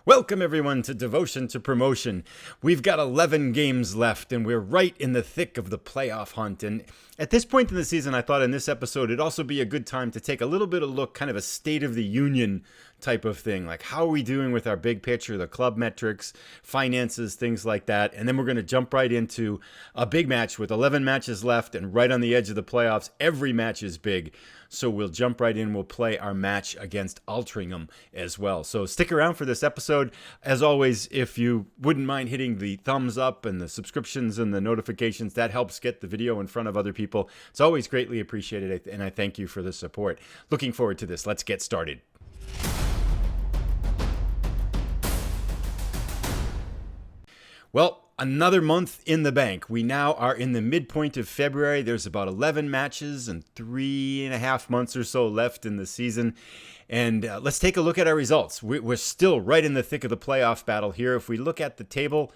Welcome, everyone, to Devotion to Promotion. We've got 11 games left, and we're right in the thick of the playoff hunt. And at this point in the season, I thought in this episode it'd also be a good time to take a little bit of look, kind of a state of the union type of thing. Like, how are we doing with our big picture, the club metrics, finances, things like that. And then we're going to jump right into a big match with 11 matches left and right on the edge of the playoffs. Every match is big. So we'll jump right in. We'll play our match against Altrincham as well. So stick around for this episode. As always, if you wouldn't mind hitting the thumbs up and the subscriptions and the notifications, that helps get the video in front of other people. It's always greatly appreciated, and I thank you for the support. Looking forward to this. Let's get started. Well, another month in the bank. We now are in the midpoint of February. There's about 11 matches and 3.5 months or so left in the season. And let's take a look at our results. We're still right in the thick of the playoff battle here. If we look at the table,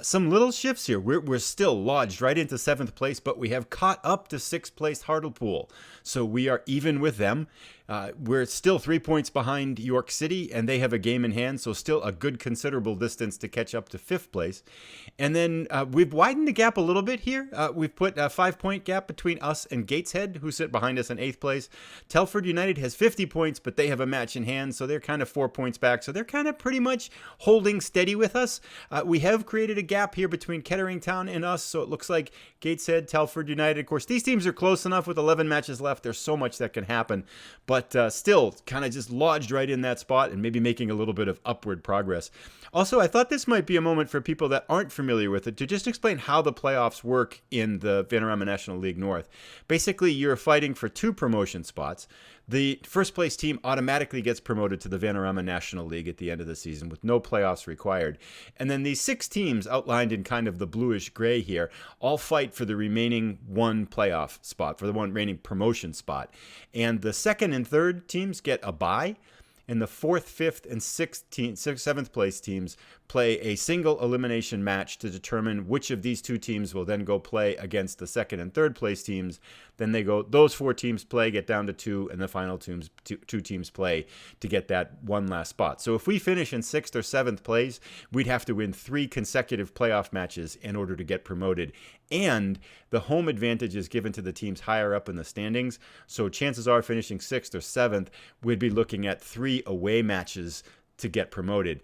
some little shifts here. We're still lodged right into 7th place, but we have caught up to 6th place Hartlepool. So we are even with them. We're still 3 points behind York City, and they have a game in hand, so still a good considerable distance to catch up to 5th place. And then we've widened the gap a little bit here. We've put a 5-point gap between us and Gateshead, who sit behind us in 8th place. Telford United has 50 points, but they have a match in hand, so they're kind of 4 points back. So they're kind of pretty much holding steady with us. We have created a gap here between Kettering Town and us, so it looks like Gateshead, Telford United. Of course, these teams are close enough with 11 matches left. There's so much that can happen, but still kind of just lodged right in that spot and maybe making a little bit of upward progress. Also, I thought this might be a moment for people that aren't familiar with it to just explain how the playoffs work in the Vanarama National League North. Basically, you're fighting for 2 promotion spots. The first place team automatically gets promoted to the Vanarama National League at the end of the season with no playoffs required. And then these 6 teams outlined in kind of the bluish gray here all fight for the remaining 1 playoff spot, for the 1 remaining promotion spot. And the 2nd and 3rd teams get a bye. And the 4th, 5th, and 7th place teams play a single elimination match to determine which of these 2 teams will then go play against the 2nd and 3rd place teams. Then those 4 teams play, get down to 2, and the final 2 teams play to get that one last spot. So if we finish in 6th or 7th place, we'd have to win 3 consecutive playoff matches in order to get promoted. And the home advantage is given to the teams higher up in the standings. So chances are finishing 6th or 7th, we'd be looking at 3 away matches to get promoted.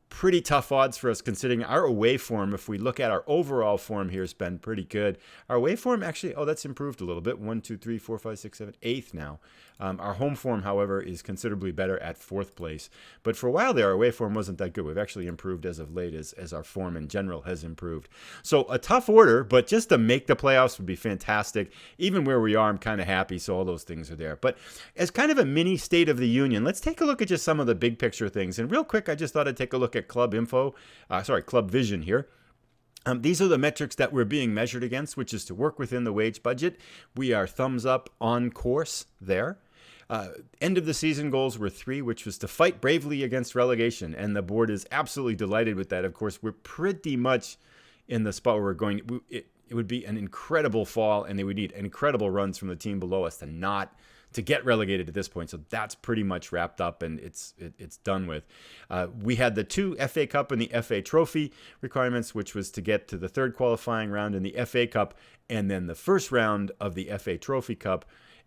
Pretty tough odds for us considering our away form. If we look at our overall form here, has been pretty good. Our away form actually, that's improved a little bit. 1, 2, 3, 4, 5, 6, 7, 8th now. Our home form, however, is considerably better at 4th place. But for a while there, our away form wasn't that good. We've actually improved as of late as our form in general has improved. So a tough order, but just to make the playoffs would be fantastic. Even where we are, I'm kind of happy, so all those things are there. But as kind of a mini State of the Union, let's take a look at just some of the big picture things. And real quick, I just thought I'd take a look at Club Vision here. These are the metrics that we're being measured against, which is to work within the wage budget. We are thumbs up on course there. End of the season goals were 3, which was to fight bravely against relegation. And the board is absolutely delighted with that. Of course, we're pretty much in the spot where we're going. It would be an incredible fall, and they would need incredible runs from the team below us to get relegated at this point. So that's pretty much wrapped up, and it's done with. We had the 2 FA Cup and the FA Trophy requirements, which was to get to the 3rd qualifying round in the FA Cup and then the 1st round of the FA Trophy Cup.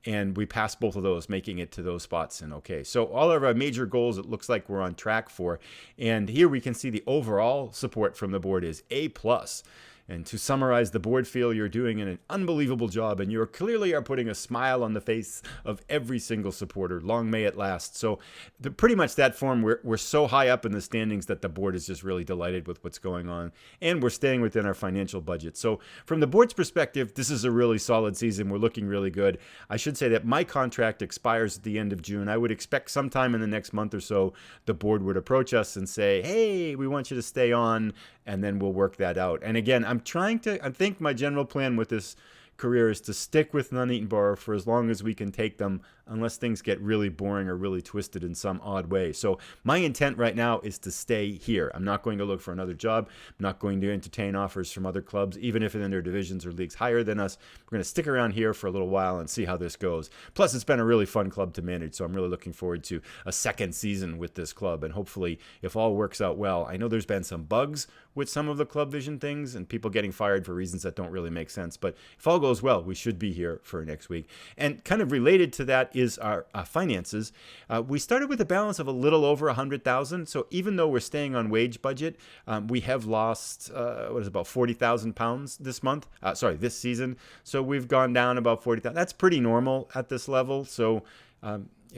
And we passed both of those, making it to those spots. And okay, so all of our major goals, it looks like we're on track for. And here we can see the overall support from the board is A+. And to summarize, the board feel you're doing an unbelievable job, and you clearly are putting a smile on the face of every single supporter. Long may it last. So pretty much that form, we're so high up in the standings that the board is just really delighted with what's going on, and we're staying within our financial budget. So from the board's perspective, this is a really solid season. We're looking really good. I should say that my contract expires at the end of June. I would expect sometime in the next month or so, the board would approach us and say, hey, we want you to stay on, and then we'll work that out. And again, I think my general plan with this career is to stick with Nuneaton Borough for as long as we can take them unless things get really boring or really twisted in some odd way. So my intent right now is to stay here. I'm not going to look for another job. I'm not going to entertain offers from other clubs, even if in their divisions or leagues higher than us. We're going to stick around here for a little while and see how this goes. Plus, it's been a really fun club to manage, so I'm really looking forward to a second season with this club. And hopefully, if all works out well, I know there's been some bugs with some of the club vision things and people getting fired for reasons that don't really make sense. But if all goes well, we should be here for next week. And kind of related to that is our finances. We started with a balance of a little over $100,000. So even though we're staying on wage budget, we have lost about £40,000 this month. This season. So we've gone down about 40,000. That's pretty normal at this level. So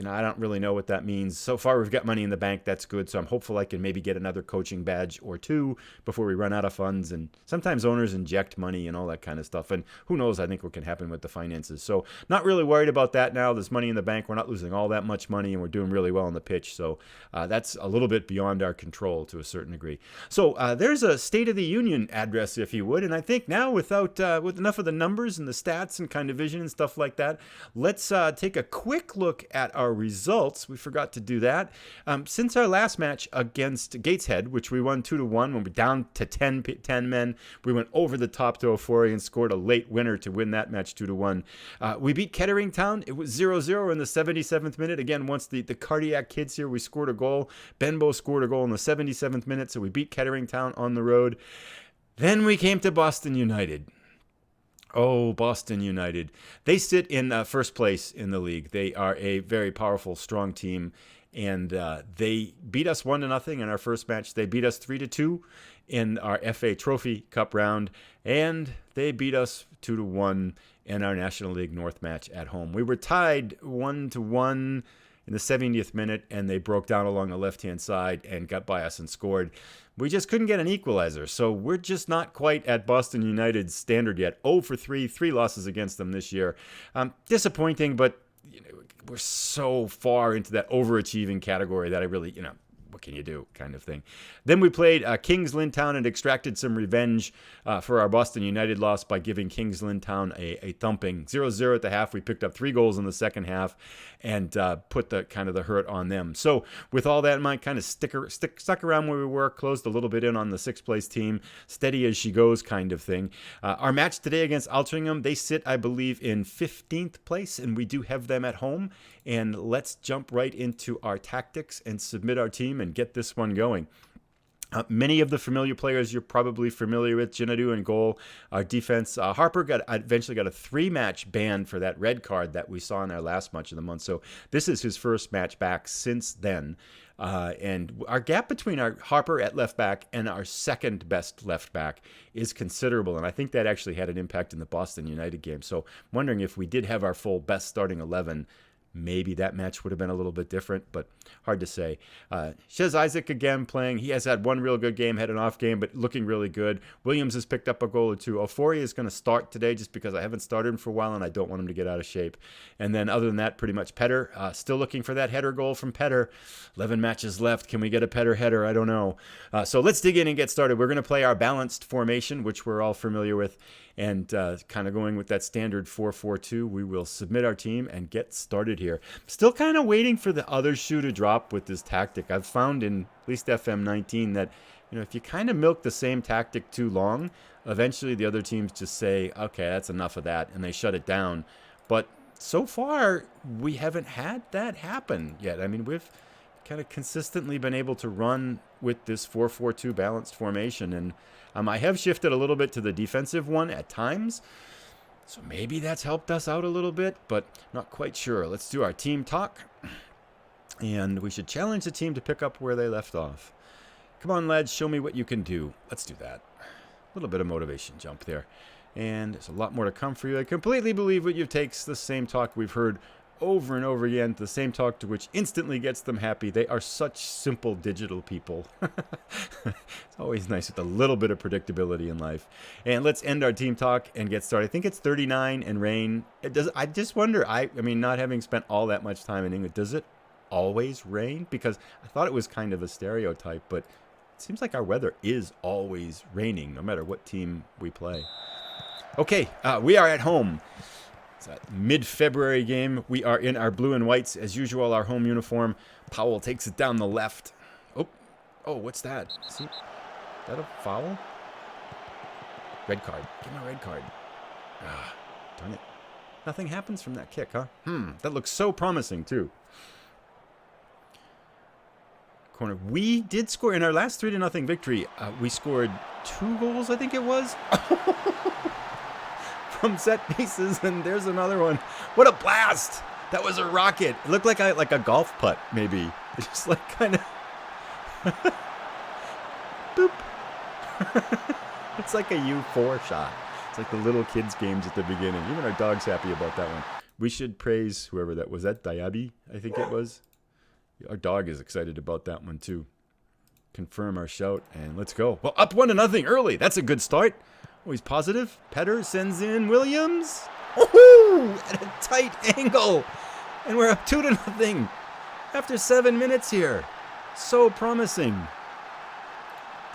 I don't really know what that means. So far, we've got money in the bank. That's good. So I'm hopeful I can maybe get another coaching badge or two before we run out of funds. And sometimes owners inject money and all that kind of stuff. And who knows, I think what can happen with the finances. So not really worried about that now. There's money in the bank. We're not losing all that much money, and we're doing really well on the pitch. So that's a little bit beyond our control to a certain degree. So there's a State of the Union address, if you would. And I think now with enough of the numbers and the stats and kind of vision and stuff like that, let's take a quick look at our results. We forgot to do that. Since our last match against Gateshead, which we won 2-1 when we were down to 10 men, we went over the top to Euphoria and scored a late winner to win that match 2-1. We beat Kettering Town. It was 0-0 in the 77th minute. Again, once the cardiac kids here, we scored a goal. Benbow scored a goal in the 77th minute, so we beat Kettering Town on the road. Then we came to Boston United. Oh, Boston United. They sit in first place in the league. They are a very powerful, strong team, and they beat us 1-0 in our first match. They beat us 3-2 in our FA Trophy Cup round, and they beat us 2-1 in our National League North match at home. We were tied 1-1 in the 70th minute, and they broke down along the left-hand side and got by us and scored. We just couldn't get an equalizer, so we're just not quite at Boston United's standard yet. 0 for 3 losses against them this year. Disappointing, but we're so far into that overachieving category that I really, what can you do kind of thing. Then we played Kings Lynn Town and extracted some revenge for our Boston United loss by giving Kings Lynn Town a thumping. 0-0 at the half. We picked up 3 goals in the second half and put the hurt on them. So with all that in mind, kind of stuck around where we were, closed a little bit in on the 6th place team, steady as she goes kind of thing. Our match today against Altrincham, they sit, I believe, in 15th place, and we do have them at home. And let's jump right into our tactics and submit our team and get this one going. Many of the familiar players you're probably familiar with. Jinadu in goal. Our defense, Harper eventually got a 3-match ban for that red card that we saw in our last match of the month. So this is his first match back since then. And our gap between our Harper at left back and our second best left back is considerable. And I think that actually had an impact in the Boston United game. So I'm wondering if we did have our full best starting 11, maybe that match would have been a little bit different, but hard to say. Shez Isaac again playing. He has had one real good game, had an off game, but looking really good. Williams has picked up a goal or two. Euphoria is going to start today just because I haven't started him for a while and I don't want him to get out of shape. And then other than that, pretty much Petter. Still looking for that header goal from Petter. 11 matches left. Can we get a Petter header? I don't know. So let's dig in and get started. We're going to play our balanced formation, which we're all familiar with. And kind of going with that standard 4-4-2, we will submit our team and get started here. Still kind of waiting for the other shoe to drop with this tactic. I've found in at least FM19 that if you kind of milk the same tactic too long, eventually the other teams just say, okay, that's enough of that, and they shut it down. But so far, we haven't had that happen yet. I mean, we've kind of consistently been able to run with this 4-4-2 balanced formation, and I have shifted a little bit to the defensive one at times, so maybe that's helped us out a little bit, but not quite sure. Let's do our team talk, and we should challenge the team to pick up where they left off. Come on, lads, show me what you can do. Let's do that. A little bit of motivation jump there, and there's a lot more to come for you. I completely believe what you takes the same talk we've heard over and over again, the same talk to which instantly gets them happy. They are such simple digital people. It's always nice with a little bit of predictability in life. And let's end our team talk and get started. I think it's 39 and rain. I just wonder, I mean, not having spent all that much time in England, does it always rain? Because I thought it was kind of a stereotype, but it seems like our weather is always raining, no matter what team we play. Okay, we are at home. It's a mid-February game. We are in our blue and whites, as usual, our home uniform. Powell takes it down the left. Oh, what's that? Is that a foul? Red card. Give him a red card. Ah, darn it. Nothing happens from that kick, huh? That looks so promising, too. Corner. We did score in our last 3-0 victory. We scored 2 goals, I think it was. From set pieces, and there's another one. What a blast! That was a rocket. It looked like a golf putt, maybe. It's just like kind of boop. It's like a U4 shot. It's like the little kids' games at the beginning. Even our dog's happy about that one. We should praise whoever that was. That Diaby, I think it was. Our dog is excited about that one too. Confirm our shout, and let's go. Well, up 1-0 early. That's a good start. Oh, he's positive. Petter sends in Williams. Woohoo! At a tight angle. And we're up 2-0 after 7 minutes here. So promising.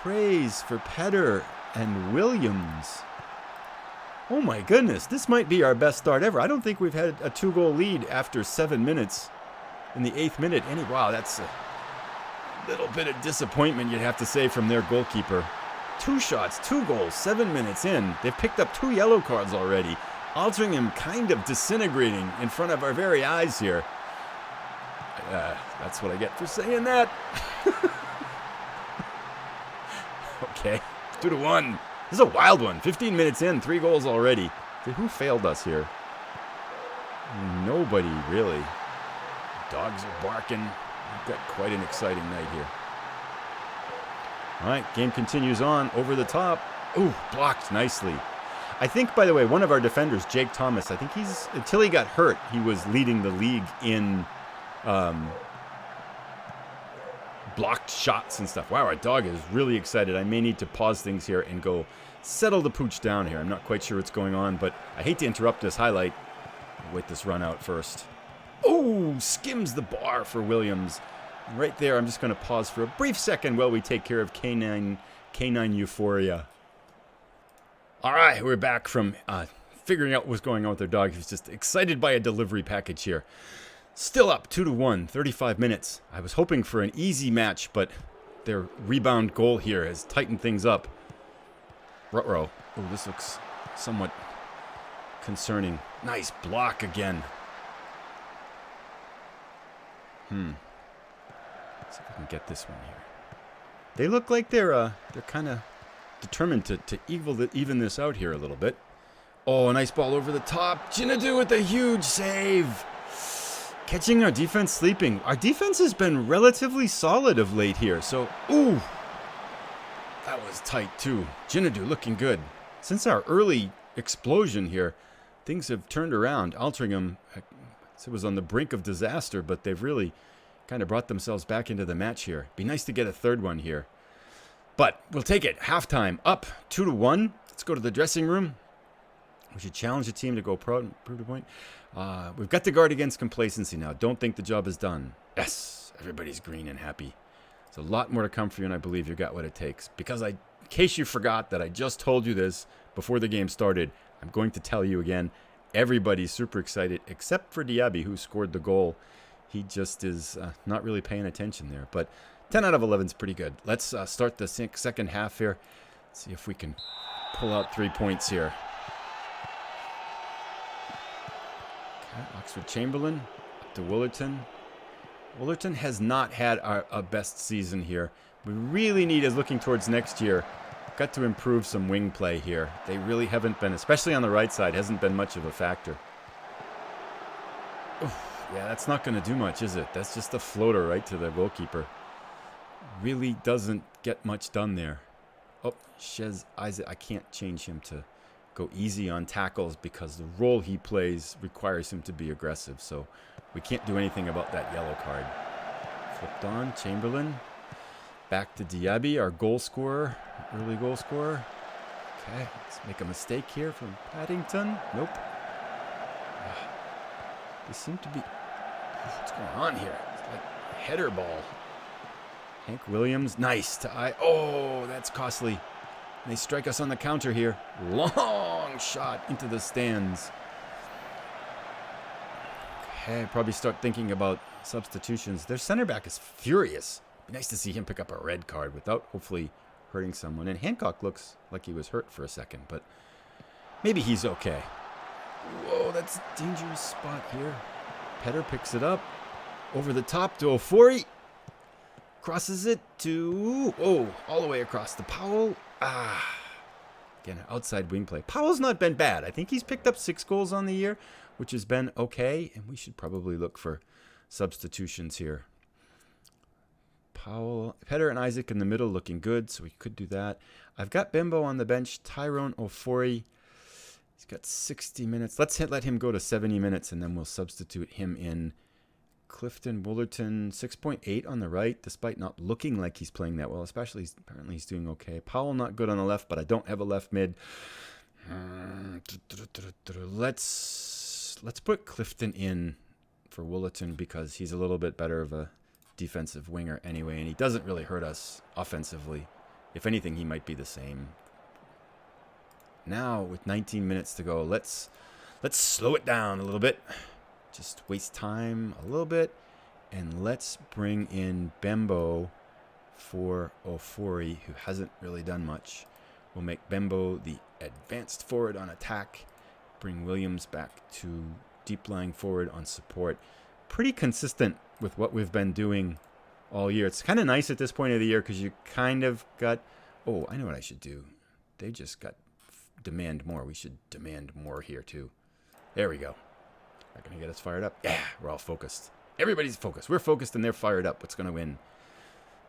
Praise for Petter and Williams. Oh my goodness, this might be our best start ever. I don't think we've had a 2-goal lead after 7 minutes. In the 8th minute, wow, that's a little bit of disappointment, you'd have to say, from their goalkeeper. 2 shots, 2 goals, 7 minutes in. They've picked up 2 yellow cards already. Altrincham kind of disintegrating in front of our very eyes here. That's what I get for saying that. Okay, 2-1. This is a wild one. 15 minutes in, 3 goals already. Who failed us here? Nobody, really. Dogs are barking. We've got quite an exciting night here. All right, game continues on. Over the top. Ooh, blocked nicely. I think, by the way, one of our defenders, Jake Thomas, I think he's, until he got hurt, he was leading the league in blocked shots and stuff. Wow, our dog is really excited. I may need to pause things here and go settle the pooch down here. I'm not quite sure what's going on, but I hate to interrupt this highlight. I'll wait this run out first. Oh, skims the bar for Williams. Right there, I'm just going to pause for a brief second while we take care of canine euphoria. All right, we're back from figuring out what's going on with their dog. He's just excited by a delivery package here. Still up 2-1, 35 minutes. I was hoping for an easy match, but their rebound goal here has tightened things up. Ruh-roh. Oh, this looks somewhat concerning. Nice block again. See if I can get this one here. They look like they're kind of determined to even this out here a little bit. Oh, a nice ball over the top. Jinadu with a huge save. Catching our defense sleeping. Our defense has been relatively solid of late here. So, ooh. That was tight too. Jinadu looking good. Since our early explosion here, things have turned around. Altrincham was on the brink of disaster, but they've really kind of brought themselves back into the match here. Be nice to get a third one here. But we'll take it. Halftime up 2-1. Let's go to the dressing room. We should challenge the team to go prove a point. We've got to guard against complacency now. Don't think the job is done. Yes, everybody's green and happy. There's a lot more to come for you, and I believe you got what it takes. Because in case you forgot that I just told you this before the game started, I'm going to tell you again. Everybody's super excited, except for Diaby, who scored the goal. He just is not really paying attention there. But 10 out of 11 is pretty good. Let's start the second half here. See if we can pull out 3 points here. Okay, Oxford Chamberlain up to Woolerton. Woolerton has not had our best season here. We really need, as looking towards next year, got to improve some wing play here. They really haven't been, especially on the right side, hasn't been much of a factor. Oof, yeah, that's not going to do much, is it? That's just a floater right to the goalkeeper. Really doesn't get much done there. Oh, Shez Isaac, I can't change him to go easy on tackles because the role he plays requires him to be aggressive. So we can't do anything about that yellow card. Flipped on, Chamberlain. Back to Diaby, our goal scorer, early goal scorer. Okay, let's make a mistake here from Paddington. Nope. They seem to be... What's going on here? It's like a header ball. Hank Williams, nice to eye. Oh, that's costly. They strike us on the counter here. Long shot into the stands. Okay, probably start thinking about substitutions. Their center back is furious. Be nice to see him pick up a red card without hopefully hurting someone. And Hancock looks like he was hurt for a second, but maybe he's okay. Whoa, that's a dangerous spot here. Petter picks it up. Over the top to Ofori. Crosses it to... Oh, all the way across to Powell. Again, outside wing play. Powell's not been bad. I think he's picked up 6 goals on the year, which has been okay. And we should probably look for substitutions here. Powell, Petter and Isaac in the middle looking good, so we could do that. I've got Bembo on the bench. Tyrone Ofori. He's got 60 minutes. Let's let him go to 70 minutes, and then we'll substitute him in. Clifton Woolerton, 6.8 on the right, despite not looking like he's playing that well. Especially, apparently he's doing okay. Powell not good on the left, but I don't have a left mid. Let's put Clifton in for Woolerton because he's a little bit better of a defensive winger anyway, and he doesn't really hurt us offensively. If anything, he might be the same. Now, with 19 minutes to go, let's slow it down a little bit. Just waste time a little bit. And let's bring in Bembo for Ofori, who hasn't really done much. We'll make Bembo the advanced forward on attack. Bring Williams back to deep lying forward on support. Pretty consistent with what we've been doing all year. It's kind of nice at this point of the year because you kind of got... Oh, I know what I should do. They just got demand more. We should demand more here too. There we go. Not going to get us fired up. Yeah, we're all focused. Everybody's focused. We're focused and they're fired up. What's going to win?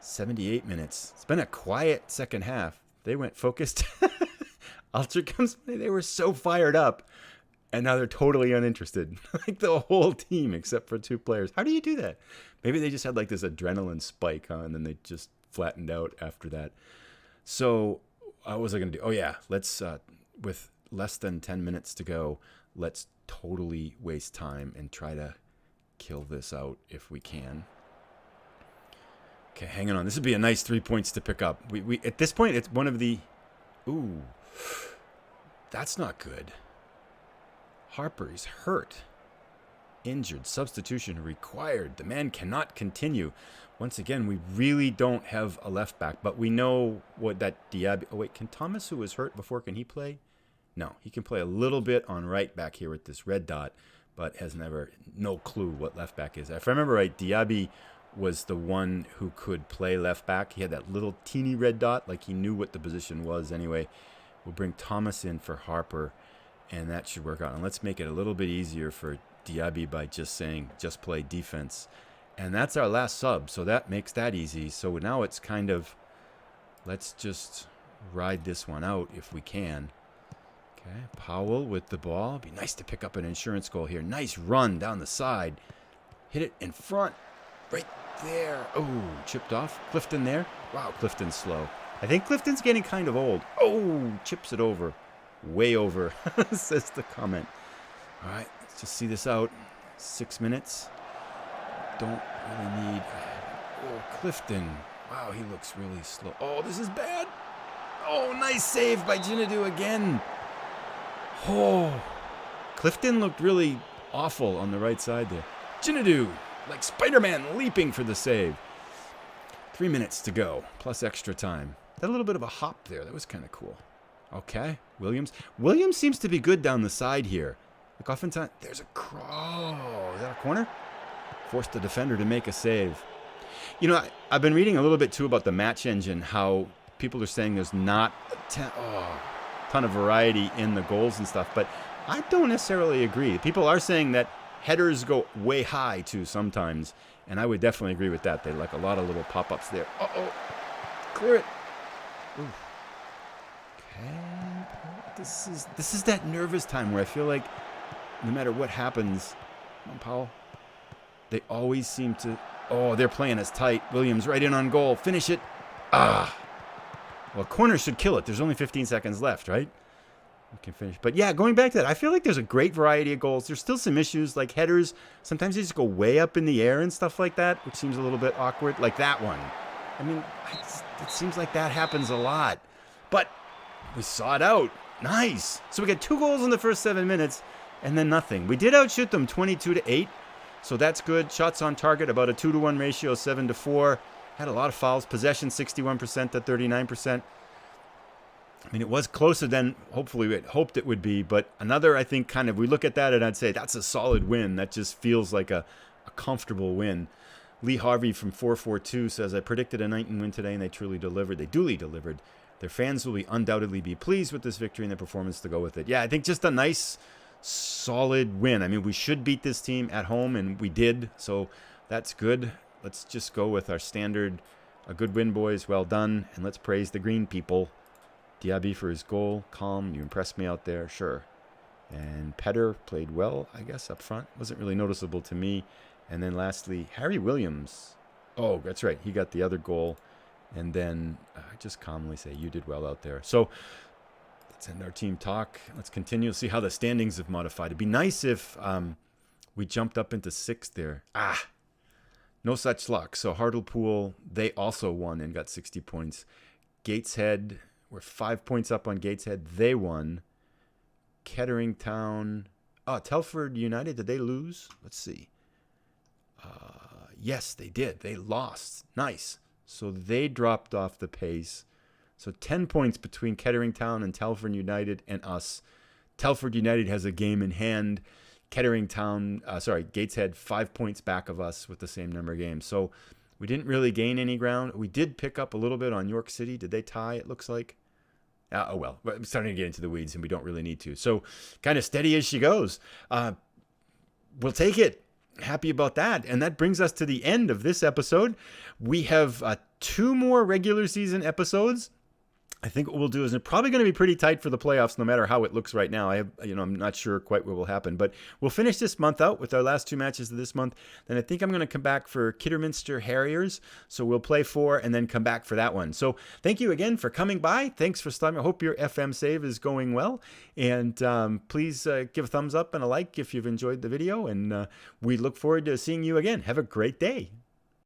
78 minutes. It's been a quiet second half. They went focused. Altrincham, they were so fired up. And now they're totally uninterested. Like the whole team except for 2 players. How do you do that? Maybe they just had like this adrenaline spike, huh? And then they just flattened out after that. So what was I going to do? Oh, yeah. Let's, with less than 10 minutes to go, let's totally waste time and try to kill this out if we can. Okay, hang on. This would be a nice 3 points to pick up. We at this point, it's one of the... Ooh, that's not good. Harper is hurt. Injured. Substitution required. The man cannot continue. Once again, we really don't have a left back, but we know what that Diaby... Oh, wait, can Thomas, who was hurt before, can he play? No, he can play a little bit on right back here with this red dot, but has no clue what left back is. If I remember right, Diaby was the one who could play left back. He had that little teeny red dot, like he knew what the position was anyway. We'll bring Thomas in for Harper, and that should work out. And let's make it a little bit easier for Diaby by just saying, just play defense. And that's our last sub, so that makes that easy. So now it's kind of, let's just ride this one out if we can. Okay, Powell with the ball. Be nice to pick up an insurance goal here. Nice run down the side. Hit it in front. Right there. Oh, chipped off. Clifton there. Wow, Clifton's slow. I think Clifton's getting kind of old. Oh, chips it over. Way over, says the comment. All right, let's just see this out. 6 minutes. Don't really need... Oh, Clifton. Wow, he looks really slow. Oh, this is bad. Oh, nice save by Jinadu again. Oh, Clifton looked really awful on the right side there. Jinadu, like Spider-Man leaping for the save. 3 minutes to go, plus extra time. That little bit of a hop there. That was kind of cool. Okay, Williams. Williams seems to be good down the side here. Look, oftentimes, there's a crow. Is that a corner? Forced the defender to make a save. You know, I've been reading a little bit, too, about the match engine, how people are saying there's not a ton of variety in the goals and stuff, but I don't necessarily agree. People are saying that headers go way high, too, sometimes, and I would definitely agree with that. They like a lot of little pop-ups there. Uh-oh. Clear it. Ooh. Okay. This is that nervous time where I feel like no matter what happens, come on, Powell, they always seem to... Oh, they're playing us tight. Williams right in on goal. Finish it. Well, corner should kill it. There's only 15 seconds left, right? We can finish. But yeah, going back to that, I feel like there's a great variety of goals. There's still some issues like headers. Sometimes they just go way up in the air and stuff like that, which seems a little bit awkward. Like that one. I mean, it seems like that happens a lot. But we saw it out. Nice. So we got 2 goals in the first 7 minutes and then nothing. We did outshoot them 22-8. So that's good. Shots on target, about a 2-to-1 ratio, 7-4. Had a lot of fouls. Possession, 61% to 39%. I mean, it was closer than hopefully we had hoped it would be, but another, I think, kind of, we look at that and I'd say that's a solid win. That just feels like a comfortable win. Lee Harvey from 442 says, I predicted a 19 win today and they truly delivered. They duly delivered. Their fans will undoubtedly be pleased with this victory and their performance to go with it. Yeah, I think just a nice, solid win. I mean, we should beat this team at home, and we did, so that's good. Let's just go with our standard, a good win, boys. Well done. And let's praise the green people. Diaby for his goal. Calm. You impressed me out there. Sure. And Petter played well, I guess, up front. Wasn't really noticeable to me. And then lastly, Harry Williams. Oh, that's right. He got the other goal. And then just calmly say, you did well out there. So let's end our team talk. Let's continue to see how the standings have modified. It'd be nice if we jumped up into 6th there. No such luck. So Hartlepool, they also won and got 60 points. Gateshead, we're 5 points up on Gateshead. They won. Kettering Town. Telford United, did they lose? Let's see. Yes, they did. They lost. Nice. So they dropped off the pace. So 10 points between Kettering Town and Telford United and us. Telford United has a game in hand. Gateshead 5 points back of us with the same number of games. So we didn't really gain any ground. We did pick up a little bit on York City. Did they tie, it looks like? Well, I'm starting to get into the weeds and we don't really need to. So kind of steady as she goes. We'll take it. Happy about that. And that brings us to the end of this episode. We have 2 more regular season episodes. I think what we'll do is it's probably going to be pretty tight for the playoffs, no matter how it looks right now. I'm not sure quite what will happen, but we'll finish this month out with our last 2 matches of this month. Then I think I'm going to come back for Kidderminster Harriers. So we'll play 4 and then come back for that one. So thank you again for coming by. Thanks for stopping. I hope your FM save is going well. And please give a thumbs up and a like if you've enjoyed the video. And we look forward to seeing you again. Have a great day.